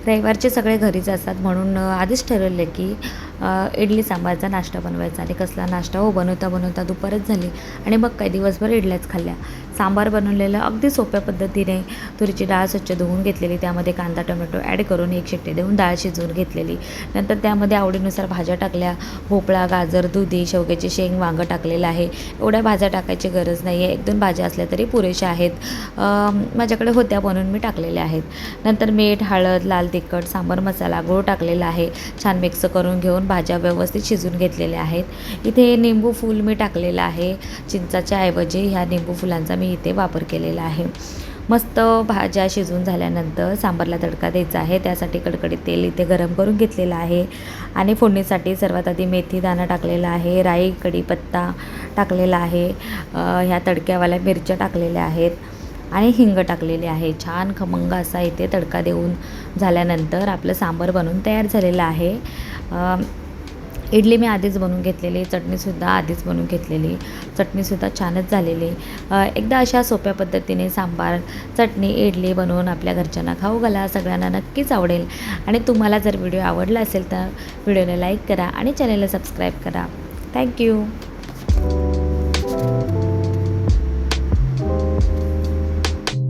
रविवारचे सगळे घरीच असतात म्हणून आधीच ठरवलं की इडली सांबारचा नाश्ता बनवायचा. आणि कसला नाश्ता हो, बनवता बनवता दुपारच झाली आणि मग काय दिवसभर इडल्याच खाल्ल्या. सांबार बनवलेलं अगदी सोप्या पद्धतीने. तुरीची डाळ स्वच्छ धुवून घेतलेली, त्यामध्ये कांदा टोमॅटो ॲड करून एक शिट्टी देऊन डाळ शिजवून घेतलेली. नंतर त्यामध्ये आवडीनुसार भाज्या टाकल्या. भोपळा, गाजर, दुधी, शेवग्याची शेंग, वांगं टाकलेलं आहे. एवढ्या भाज्या टाकायची गरज नाही आहे, 1-2 भाज्या असल्या तरी पुरेशा आहेत. माझ्याकडे होत्या म्हणून मी टाकलेल्या आहेत. नंतर मीठ, हळद, लाल तिखट, सांबार मसाला, गूळ टाकलेला आहे. छान मिक्स करून घेऊन भाज्या व्यवस्थित शिजून घेतलेल्या आहेत. इथे निंबू फूल मी टाकलेलं आहे. चिंचाच्या ऐवजी ह्या निंबू फुलांचा मी इथे वापर केलेला आहे. मस्त भाज्या शिजून झाल्यानंतर सांबारला तडका द्यायचा आहे. त्यासाठी कडकडीत तेल इथे गरम करून घेतलेलं आहे. आणि फोडणीसाठी सर्वात आधी मेथी दाणा टाकलेला आहे, राई, कढीपत्ता टाकलेला आहे, ह्या तडक्यावाल्या मिरच्या टाकलेल्या आहेत आणि हिंग टाकलेली आहे. छान खमंग असा इथे तडका देऊन झाल्यानंतर आपलं सांबार बनवून तयार झालेलं आहे. इडली मी आधीच बनवून घेतलेली, चटणीसुद्धा आधीच बनवून घेतलेली, चटणीसुद्धा छानच झालेली. एकदा अशा सोप्या पद्धतीने सांबार, चटणी, इडली बनवून आपल्या घरच्यांना खाऊ घाला. सगळ्यांना नक्कीच आवडेल. आणि तुम्हाला जर व्हिडिओ आवडला असेल तर व्हिडिओला लाईक करा आणि चॅनलला सबस्क्राईब करा. थँक्यू.